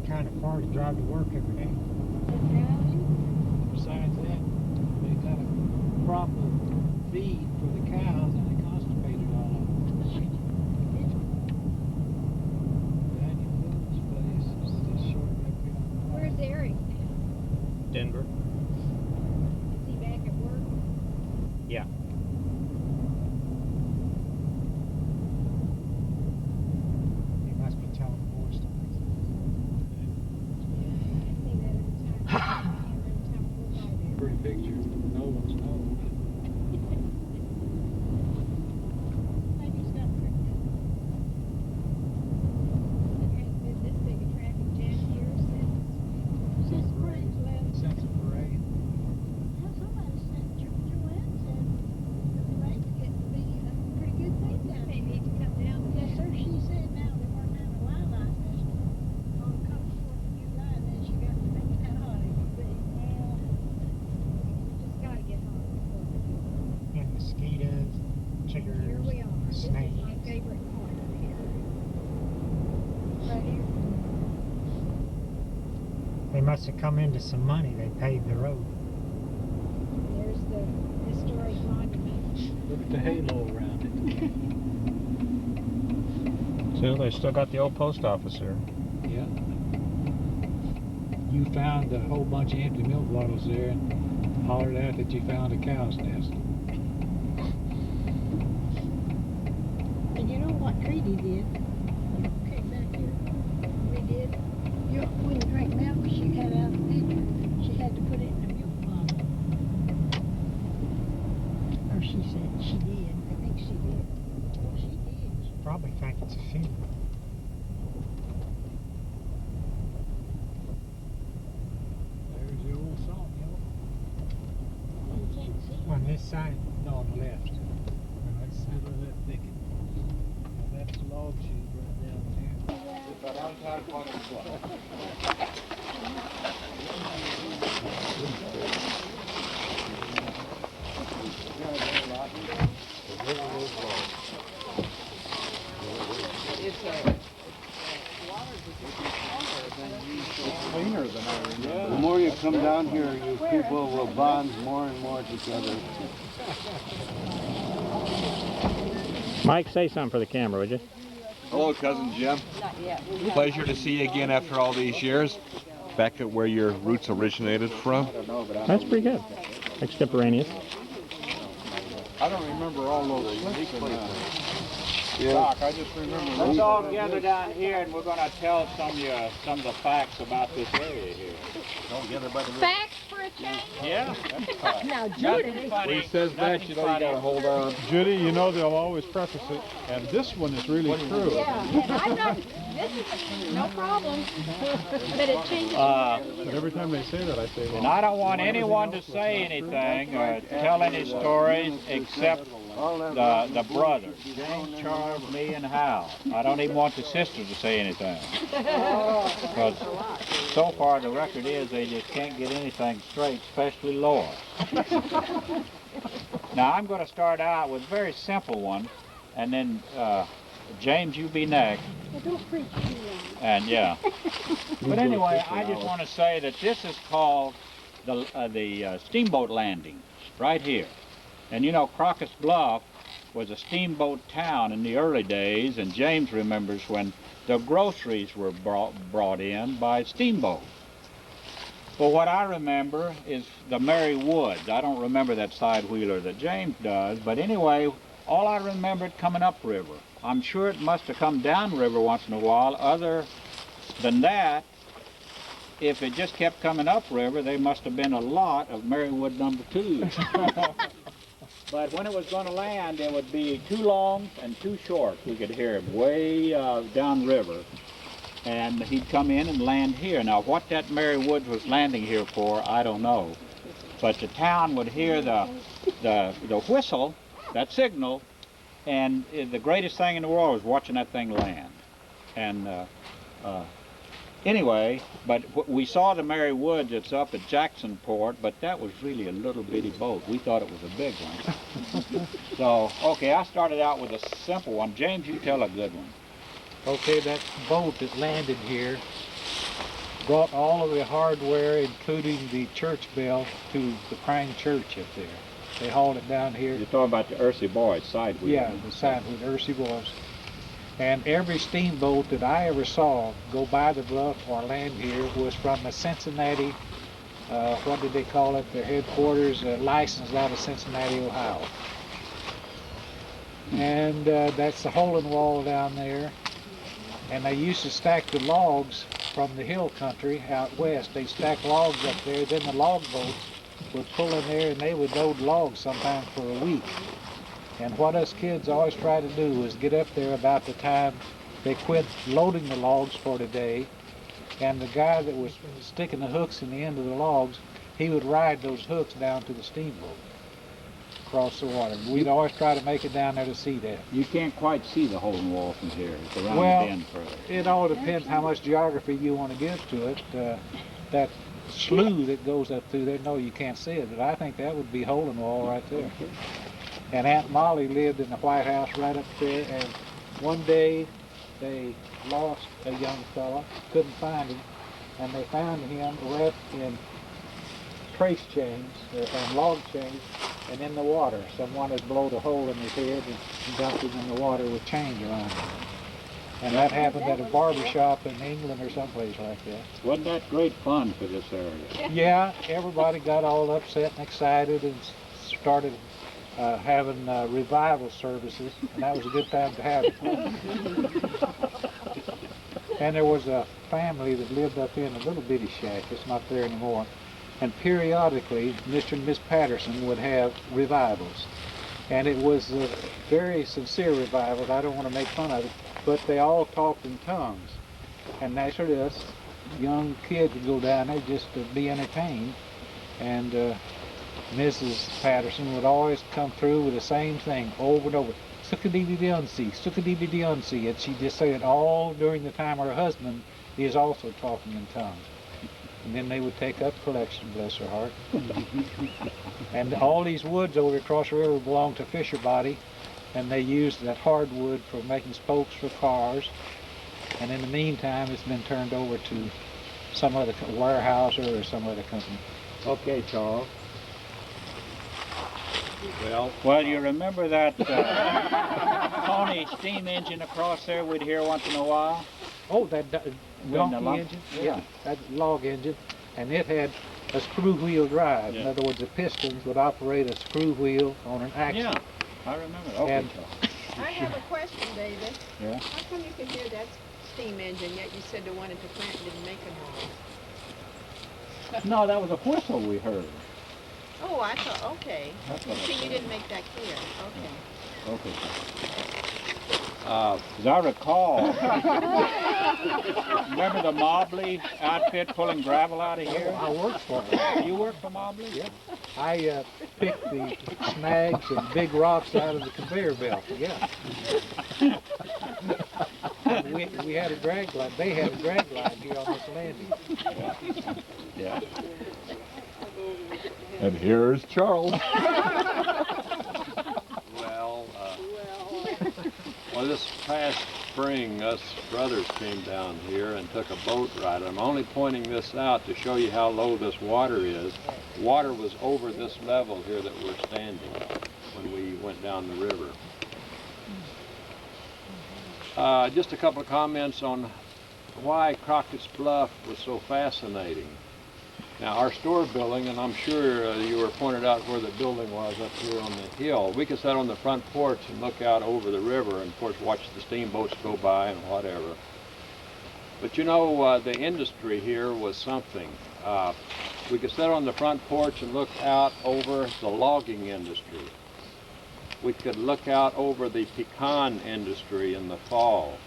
kind of far to drive to work every day. Besides that, they got a proper feed for the cows and they constipated all of them. Daniel Miller's place is just short up here. Where's Eric now? Denver. Is he back at work? Yeah. He must be telling war stories. I see that every time. Every time we go by there. Pretty picture. No one's known. Maybe he's not pregnant. There hasn't been this big a traffic jam here since Springs left. Since the parade. Somebody said Joanne said the parade's getting to be a pretty good thing down. They need to come down. Yes, sir. She said now they weren't having a wildlife festival on the come 4th of July, and then she got to think how hot it would be. Well, we just got to get hot before we do it. And mosquitoes, chiggers, Here we are. This is snakes. my favorite corner here. Right here. They must have come into some money. They paved the road. There's the historic monument. Look at the halo around it. So they still got the old post office there. Yeah. You found a whole bunch of empty milk bottles there and hollered out that you found a cow's nest. And you know what Treaty did? Okay, back here. We did. You wouldn't drink milk. She had out the pitcher. She had to put it in a milk bottle. Or she said she did. I think she did. Oh, she did. Probably think it's a feed. There's the old sawmill. You can't see it. On this side. No, on the left. On this side. Middle of that thicket. And that's the log chute right down there. The more you come down here, you people will bond more and more together. Mike, say something for the camera, would you? Hello, Cousin Jim. Pleasure to see you again after all these years. Back at where your roots originated from. That's pretty good. Extemporaneous. I don't remember all those slips from Yeah. I just remember. Let's all gather down here and we're going to tell some of the facts about this area here. Facts for a change? Yeah? Now, Nothing funny. When he says that, you know you gotta hold on. Judy, you know they'll always preface it, and this one is really true. Yeah, and I know this is no problem, but it changes. But every time they say that, I say, And well, I don't want anyone to say anything or tell any stories except the brothers, James, Charles, me, and Hal. I don't even want the sisters to say anything. Because so far the record is they just can't get anything straight, especially Laura. Now I'm going to start out with a very simple one, and then James, you be next. Don't preach too long. And yeah. But anyway, I just want to say that this is called the steamboat landing, right here. And you know, Crockett's Bluff was a steamboat town in the early days, and James remembers when the groceries were brought in by steamboat. Well, what I remember is the Mary Woods. I don't remember that side wheeler that James does, but anyway, all I remembered coming upriver. I'm sure it must have come downriver once in a while. Other than that, if it just kept coming upriver, there must have been a lot of Marywood number 2s. But when it was going to land, there would be 2 longs and 2 shorts. We could hear him way downriver. And he'd come in and land here. Now, what that Mary Woods was landing here for, I don't know. But the town would hear the whistle, that signal, and the greatest thing in the world was watching that thing land. And anyway, but we saw the Mary Woods. It's up at Jacksonport, but that was really a little bitty boat. We thought it was a big one. So, okay, I started out with a simple one. James, you tell a good one. Okay, that boat that landed here brought all of the hardware, including the church bell, to the Prang Church up there. They hauled it down here. You're talking about the Ursi Boys side wheel. Yeah, the side with Ursi Boys. And every steamboat that I ever saw go by the bluff or land here was from the Cincinnati, what did they call it, their headquarters, licensed out of Cincinnati, Ohio. And that's the hole in the wall down there. And they used to stack the logs from the hill country out west. They'd stack logs up there, then the log boats would pull in there and they would load logs sometimes for a week. And what us kids always try to do is get up there about the time they quit loading the logs for the day, and the guy that was sticking the hooks in the end of the logs, he would ride those hooks down to the steamboat across the water. We'd always try to make it down there to see that. You can't quite see the hole in the wall from here. It's around Well, the bend further. it all depends how much geography you want to give to it. That slough that goes up through there, no, you can't see it, but I think that would be hole in the wall right there. And Aunt Molly lived in the White House right up there, and one day they lost a young fella, couldn't find him, and they found him wrapped in trace chains and log chains and in the water. Someone had blown a hole in his head and dumped him in the water with chains around him. And that happened at a barber shop in England or someplace like that. Wasn't that great fun for this area? Yeah, everybody got all upset and excited and started having revival services, and that was a good time to have it. And there was a family that lived up in a little bitty shack. It's not there anymore. And periodically, Mr. and Miss Patterson would have revivals. And it was a very sincere revival. I don't want to make fun of it, but they all talked in tongues. And naturally, us young kids would go down there just to be entertained. And Mrs. Patterson would always come through with the same thing over and over. Sukkadee-dee-dee-unsee, and she just said it all during the time her husband is also talking in tongues. And then they would take up collection, bless her heart. And all these woods over across the river belong to Fisher Body, and they used that hardwood for making spokes for cars. And in the meantime, it's been turned over to some other warehouser or some other company. Okay, Charles. Well, You remember that Tony steam engine across there we'd hear once in a while? Oh, that donkey lump? engine? Yeah, that log engine. And it had a screw wheel drive. Yeah. In other words, the pistons would operate a screw wheel on an axle. Yeah, I remember. Okay, And- Charles. I have a question, David. Yeah? How come you could hear that steam engine, yet you said the one at the plant didn't make a noise? No, that was a whistle we heard. Oh, I thought, okay. That's what I See, you thought. didn't make that clear. Okay. Okay. As I recall, remember the Mobley outfit pulling gravel out of here? I worked for it. You worked for Mobley? Yeah. I picked the snags and big rocks out of the conveyor belt. Yeah. And we had a drag line. They had a drag line here on this landing. Yeah. and here's Charles. Well, this past spring, us brothers came down here and took a boat ride. I'm only pointing this out to show you how low this water is. Water was over this level here that we're standing when we went down the river. Just a couple of comments on why Crockett's Bluff was so fascinating. Now, our store building, and I'm sure you were pointed out where the building was up here on the hill. We could sit on the front porch and look out over the river and, of course, watch the steamboats go by and whatever. But, you know, the industry here was something. We could sit on the front porch and look out over the logging industry. We could look out over the pecan industry in the fall.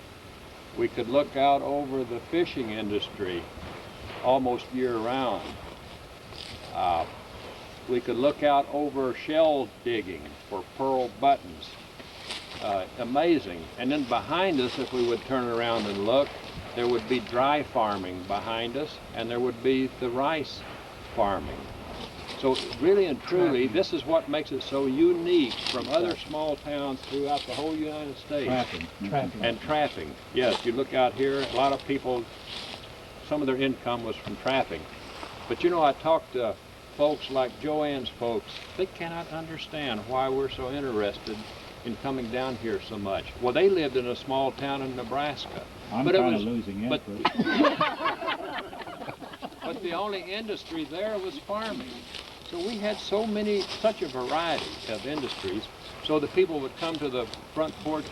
We could look out over the fishing industry almost year-round. We could look out over shell digging for pearl buttons. Amazing. And then behind us, if we would turn around and look, there would be dry farming behind us, and there would be the rice farming. So really and truly, this is what makes it so unique from other small towns throughout the whole United States. Trapping. And trapping. Yes, you look out here, a lot of people some of their income was from trapping. But you know, I talked to folks like Joanne's folks. They cannot understand why we're so interested in coming down here so much. Well, they lived in a small town in Nebraska. I'm but it kind of was- losing but- interest. But the only industry there was farming. So we had such a variety of industries. So the people would come to the front porch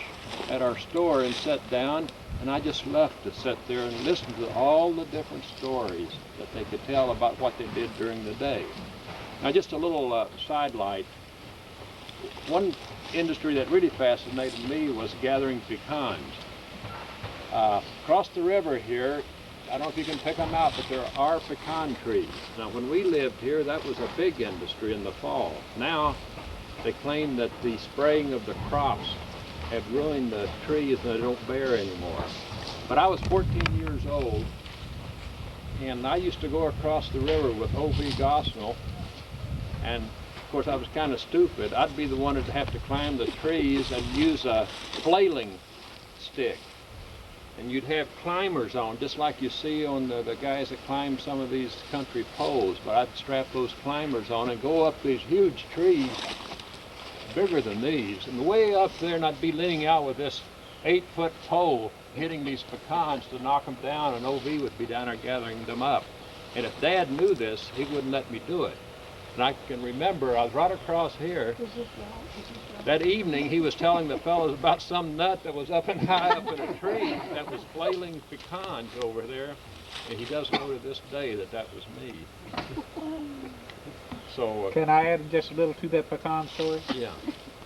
at our store and sit down, and I just loved to sit there and listen to all the different stories that they could tell about what they did during the day. Now, just a little sidelight. One industry that really fascinated me was gathering pecans. Across the river here, I don't know if you can pick them out, but there are pecan trees. Now, when we lived here, that was a big industry in the fall. Now, they claim that the spraying of the crops had ruined the trees and they don't bear anymore. But I was 14 years old, and I used to go across the river with O.V. Gosnell, and of course I was kind of stupid. I'd be the one that'd have to climb the trees and use a flailing stick. And you'd have climbers on, just like you see on the guys that climb some of these country poles. But I'd strap those climbers on and go up these huge trees, bigger than these, and way up there, and I'd be leaning out with this 8-foot pole, hitting these pecans to knock them down, and O.V. would be down there gathering them up. And if Dad knew this, he wouldn't let me do it. And I can remember, I was right across here. That evening, he was telling the fellows about some nut that was up and high up in a tree that was flailing pecans over there. And he does know to this day that that was me. So, Can I add just a little to that pecan story? yeah.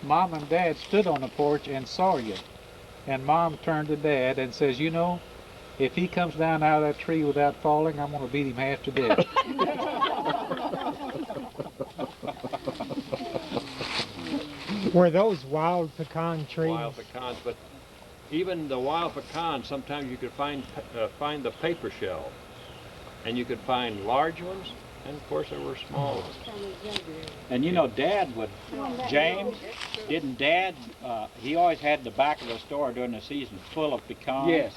Mom and Dad stood on the porch and saw you. And Mom turned to Dad and says, you know, if he comes down out of that tree without falling, I'm going to beat him half to death. Were those wild pecan trees? Wild pecans, but even the wild pecans, sometimes you could find the paper shell, and you could find large ones, and of course there were small ones. And you know, Dad would, James, didn't Dad, he always had the back of the store during the season full of pecans. Yes.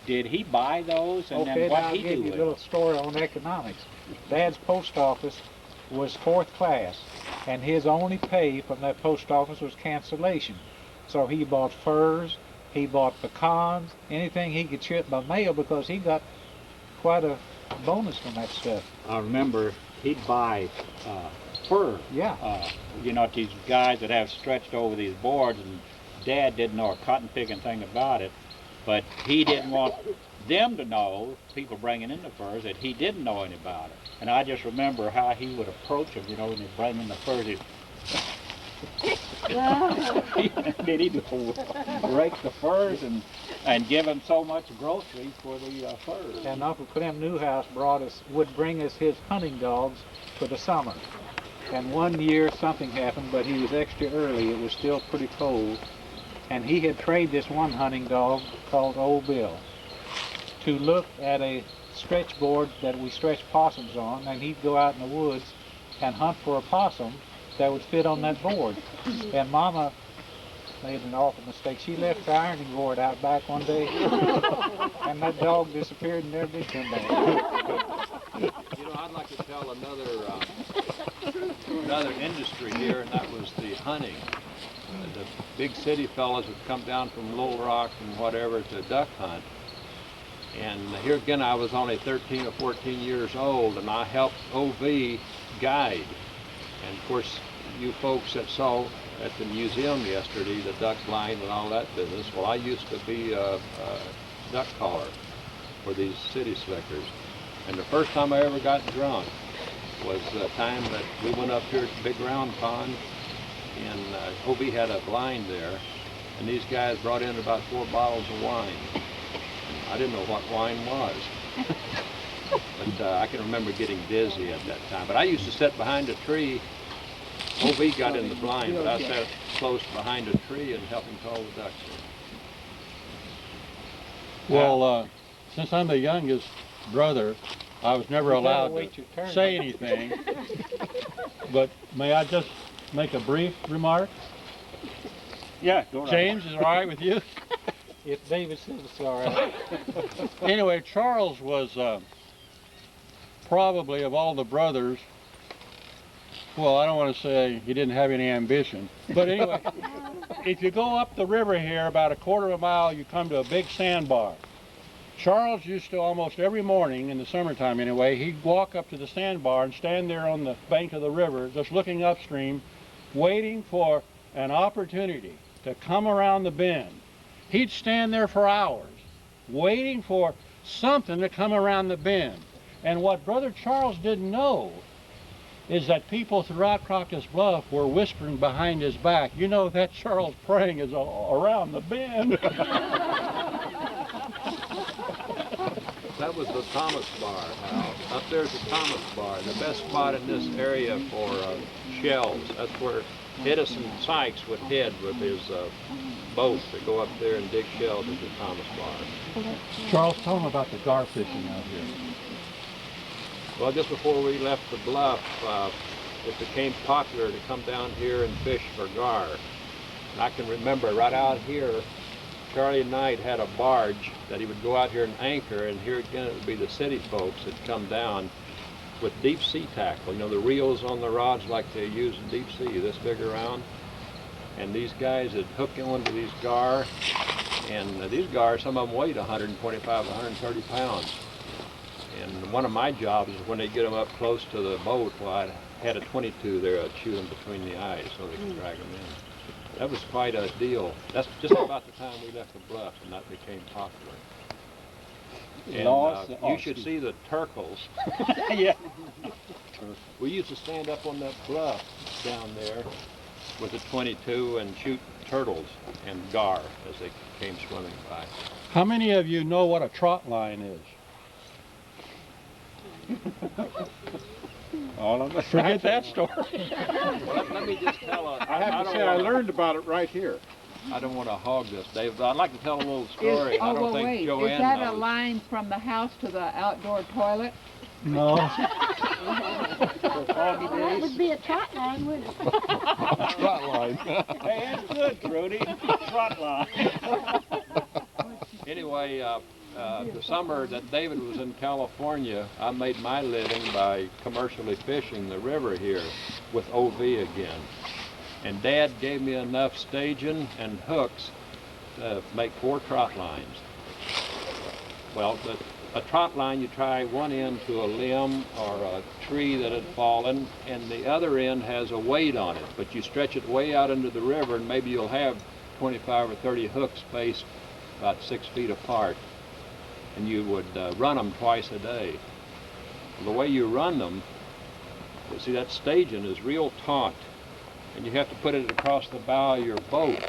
Did he buy those, and Okay, then now what I'll he give do you a with little them? story on economics. Dad's post office was 4th class, and his only pay from that post office was cancellation. So he bought furs, he bought pecans, anything he could ship by mail, because he got quite a bonus from that stuff. I remember he'd buy fur. Yeah. You know, these guys that have stretched over these boards, and Dad didn't know a cotton picking thing about it, but he didn't want them to know, people bringing in the furs, that he didn't know anything about it. And I just remember how he would approach them, you know, when they bring in the furs. Then he'd rake the furs and give them so much groceries for the furs. And Uncle Clem Newhouse would bring us his hunting dogs for the summer. And one year something happened, but he was extra early. It was still pretty cold. And he had traded this one hunting dog called Old Bill to look at a stretch board that we stretched possums on, and he'd go out in the woods and hunt for a possum that would fit on that board. And Mama made an awful mistake. She left the ironing board out back one day, and that dog disappeared and never did come back. You know, I'd like to tell another industry here, and that was the hunting. The big city fellas would come down from Little Rock and whatever to duck hunt. And here again, I was only 13 or 14 years old, and I helped O.V. guide. And of course, you folks that saw at the museum yesterday, the duck blind and all that business, well, I used to be a duck caller for these city slickers. And the first time I ever got drunk was the time that we went up here at the Big Round Pond, and O.V. had a blind there, and these guys brought in about 4 bottles of wine. I didn't know what wine was, but I can remember getting dizzy at that time. But I used to sit behind a tree. O.V. got in the blind, but I sat close behind a tree and helped him call the ducks in. Well, since I'm the youngest brother, I was never allowed to say anything. But may I just make a brief remark? Yeah, go right. James, is it all right with you? If David says it's all right. Anyway, Charles was probably of all the brothers, well, I don't want to say he didn't have any ambition, but anyway, if you go up the river here about a quarter of a mile, you come to a big sandbar. Charles used to almost every morning, in the summertime anyway, he'd walk up to the sandbar and stand there on the bank of the river, just looking upstream, waiting for an opportunity to come around the bend. He'd stand there for hours, waiting for something to come around the bend. And what Brother Charles didn't know is that people throughout Crockett's Bluff were whispering behind his back, you know, that Charles Prang is around the bend. That was the Thomas Bar house. Up there's the Thomas Bar, the best spot in this area for shells. That's where Edison Sykes would head with his boat to go up there and dig shells at the Thomas Bar. Charles, tell him about the gar fishing out here. Well, just before we left the bluff, it became popular to come down here and fish for gar. And I can remember right out here, Charlie Knight had a barge that he would go out here and anchor, and here again it would be the city folks that come down with deep sea tackle. You know, the reels on the rods like they use in deep sea, this big around. And these guys would hook into these gar, and these gar, some of them weighed 125, 130 pounds. And one of my jobs is when they get them up close to the boat, well, I had a 22 there, I'd shoot them between the eyes so they could drag them in. That was quite a deal. That's just about the time we left the bluff, and that became popular. And you should see the turkles. Yeah. We used to stand up on that bluff down there with a 22 and shoot turtles and gar as they came swimming by. How many of you know what a trot line is? All of us. Forget that story. Let me just tell I have to say, I learned about it right here. I don't want to hog this, Dave, but I'd like to tell a little story. I don't think Joanne is that knows. a line from the house to the outdoor toilet? No. That would be a trot line, wouldn't it? Trot line. Hey, that's good, Trudy. Trot line. Anyway, the summer that David was in California, I made my living by commercially fishing the river here with OV again. And Dad gave me enough staging and hooks to make 4 trot lines. Well, a trot line, you tie one end to a limb or a tree that had fallen, and the other end has a weight on it, but you stretch it way out into the river, and maybe you'll have 25 or 30 hooks spaced about 6 feet apart, and you would run them twice a day. The way you run them, you see, that staging is real taut, and you have to put it across the bow of your boat,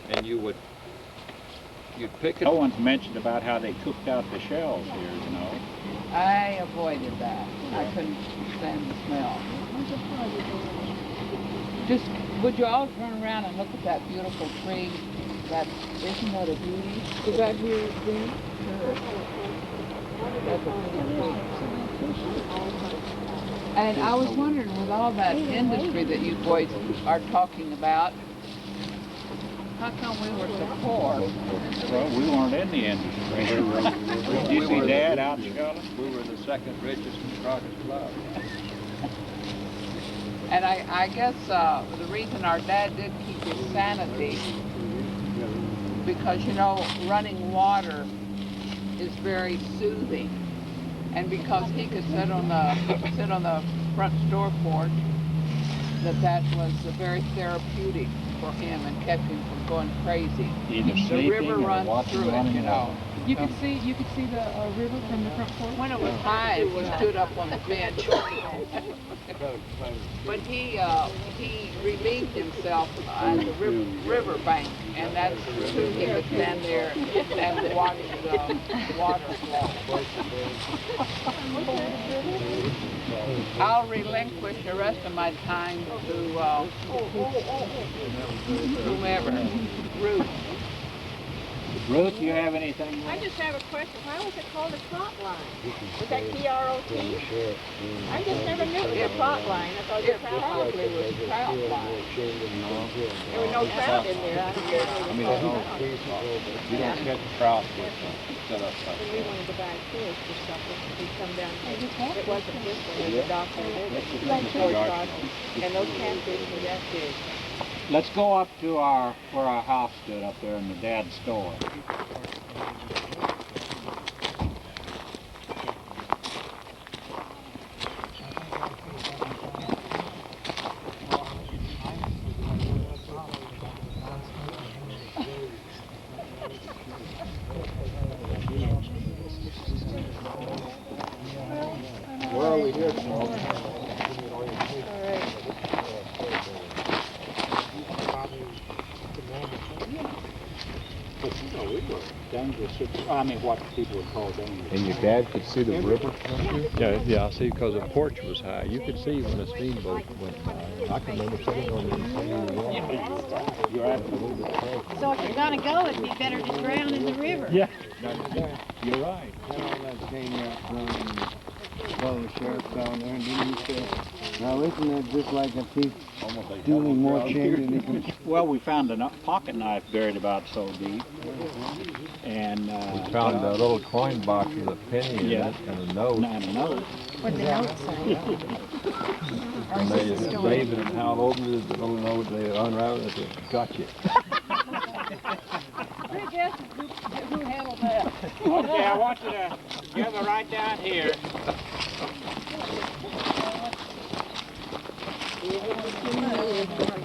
and you'd pick it. No one's mentioned about how they cooked out the shells here, you know. I avoided that. I couldn't stand the smell. Just, would you all turn around and look at that beautiful tree? Isn't that a beauty? Is that here green? Sure. That's a pretty tree. And I was wondering, with all that industry that you boys are talking about, how come we were so poor? Well, we weren't in the industry. Did you see Dad out in Scotland? We were the second richest in Crockett's Bluff. And I guess the reason our dad did keep his sanity, because, you know, running water is very soothing. And because he could sit on the front store porch, that was very therapeutic for him and kept him from going crazy. Either The sleeping river or runs watching through it, running you know. You could see the river from the front porch. When it was high, we stood up on the bench. But he relieved himself on the river bank, and that's true. He would stand there and watch the water flow. I'll relinquish the rest of my time to whomever. Ruth. Ruth, you have anything? I just have a question. Why was it called a trot line? Was that T-R-O-T? I just never knew it was a trot line. I thought it probably was a trout line. There was no trout in there. I don't know. I mean, you don't catch trout with set up like When we wanted to buy fish for supper, we'd come down here. It wasn't this one, it was a dock there. And those catfish were that big. Let's go up to where our house stood up there in the dad's store. Where are we here, Charles? I mean, what people would call dangerous. And your dad could see the river? Yeah, I see, because the porch was high. You could see when a steamboat went by. I can remember sitting on the inside of the water. You're absolutely right. So if you're gonna go, it'd be better to drown in the river. Yeah, you're right. Well, the sheriff down there, and didn't he say, now isn't that just like a thief stealing more change than he can? Well, we found a pocket knife buried about so deep. And We found a little coin box with a penny in Yeah. it and a note. and a note. What'd the note say? And David and Hal opened the little note, they unraveled it, and said, "Gotcha." Who handled that? Okay, I want you to gather right down here.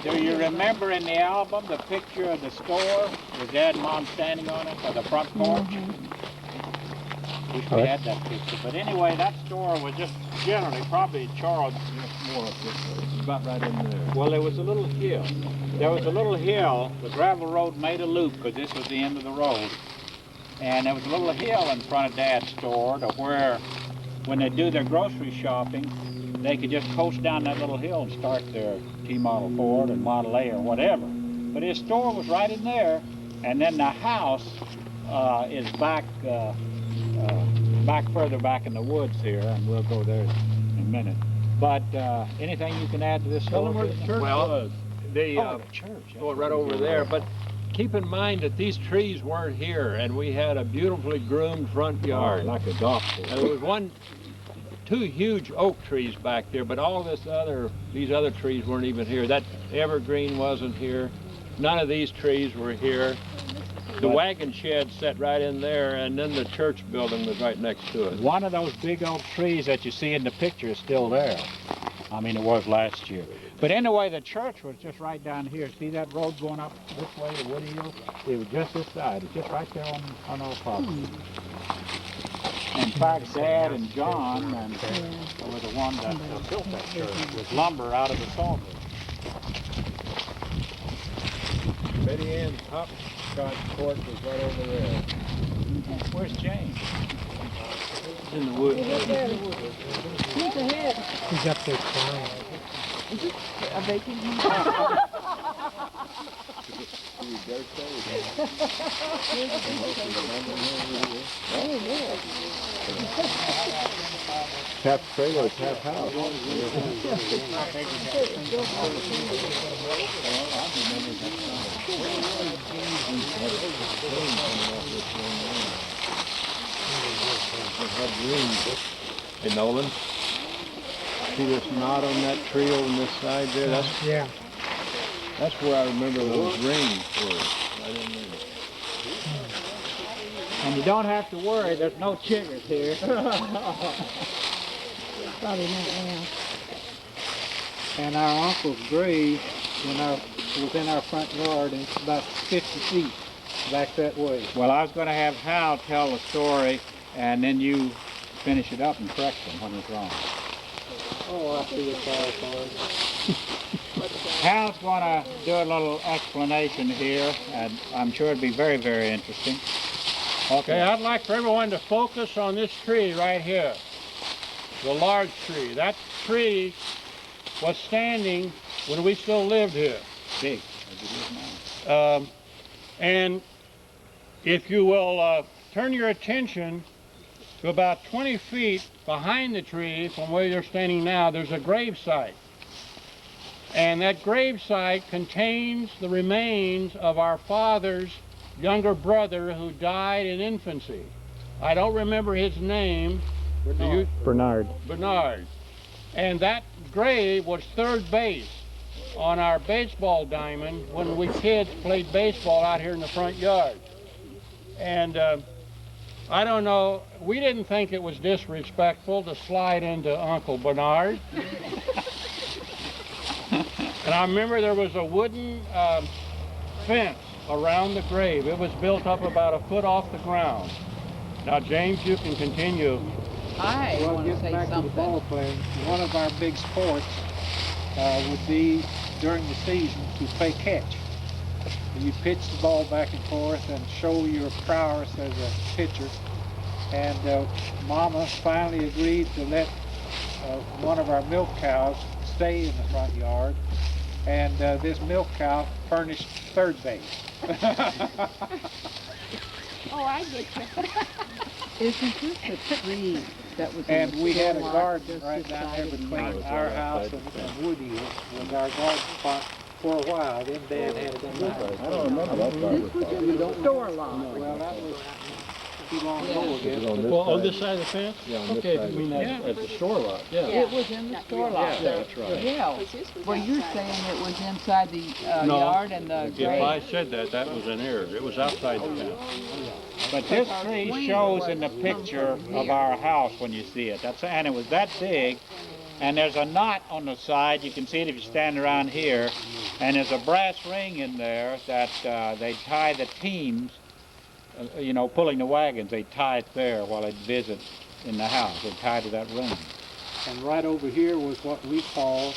Do you remember in the album the picture of the store with Dad and Mom standing on it, or the front porch? Wish we had that picture. But anyway, that store was just generally, probably Charles, more of it. It's about right in there. Well, there was a little hill. There was a little hill. The gravel road made a loop because this was the end of the road. And there was a little hill in front of Dad's store to where, when they do their grocery shopping, they could just coast down that little hill and start their T-Model Ford and Model A or whatever. But his store was right in there, and then the house is back further back in the woods here, and we'll go there in a minute. But anything you can add to this Tell story? them where the church was. The church. oh, right over there. But keep in mind that these trees weren't here, and we had a beautifully groomed front yard. Like a golf And course. there was two huge oak trees back there, but all these other trees weren't even here. That evergreen wasn't here. None of these trees were here. The wagon shed sat right in there, and then the church building was right next to it. One of those big oak trees that you see in the picture is still there. I mean, it was last year. But anyway, the church was just right down here. See that road going up this way to Woody Hill? It was just this side. It's just right there on our property. In fact, Dad and John were the ones that built that church with lumber out of the sawmill. Betty Ann's hopscotch court was right over there. Where's James? In the woods. Who's ahead? He's up there crying. A vacant Tap trailer, tap house. Hey, Nolan, see this knot on that tree over this side there? Yeah. That's where I remember those rings were. Right in there. And you don't have to worry, there's no chiggers here. Probably not now. And our uncle's grave was in our front yard, and it's about 50 feet back that way. Well, I was going to have Hal tell the story, and then you finish it up and correct him when he's wrong. Oh, I see the fire. Hal's going to do a little explanation here, and I'm sure it'll be very, very interesting. Okay, I'd like for everyone to focus on this tree right here. The large tree. That tree was standing when we still lived here. Big, as it is now. And If you will turn your attention to about 20 feet behind the tree from where you're standing now, there's a grave site. And that grave site contains the remains of our father's younger brother who died in infancy. I don't remember his name. Bernard. Bernard. And that grave was third base on our baseball diamond when we kids played baseball out here in the front yard. And I don't know, we didn't think it was disrespectful to slide into Uncle Bernard. And I remember there was a wooden fence around the grave. It was built up about a foot off the ground. Now, James, you can continue. I Well, want to getting say back to the something. ball playing, one of our big sports would be during the season to play catch. You pitch the ball back and forth and show your prowess as a pitcher. And Mama finally agreed to let one of our milk cows stay in the front yard. And this milk cow furnished third base. Oh, I get you. Isn't this a tree that was in And the we had a store lot garden just right down there beside the between yard? our house and Woody was our garden spot for a while. Then Dad had it in the house. I don't remember that This was in the store lot. Well, that was too long ago, I guess. Well, on this side of the fence? Yeah, on this Okay, side I of mean, the at the store lot, yeah. It was in the store lot. Yeah, that's right. Yeah. Well, you're saying it was inside the No. yard and the If I grave. said that, that was an error. It was outside the fence. But this tree shows in the picture of our house when you see it. And it was that big. And there's a knot on the side. You can see it if you stand around here. And there's a brass ring in there that they tie the teams, you know, pulling the wagons. They tie it there while they visit in the house. They tie to that ring. And right over here was what we call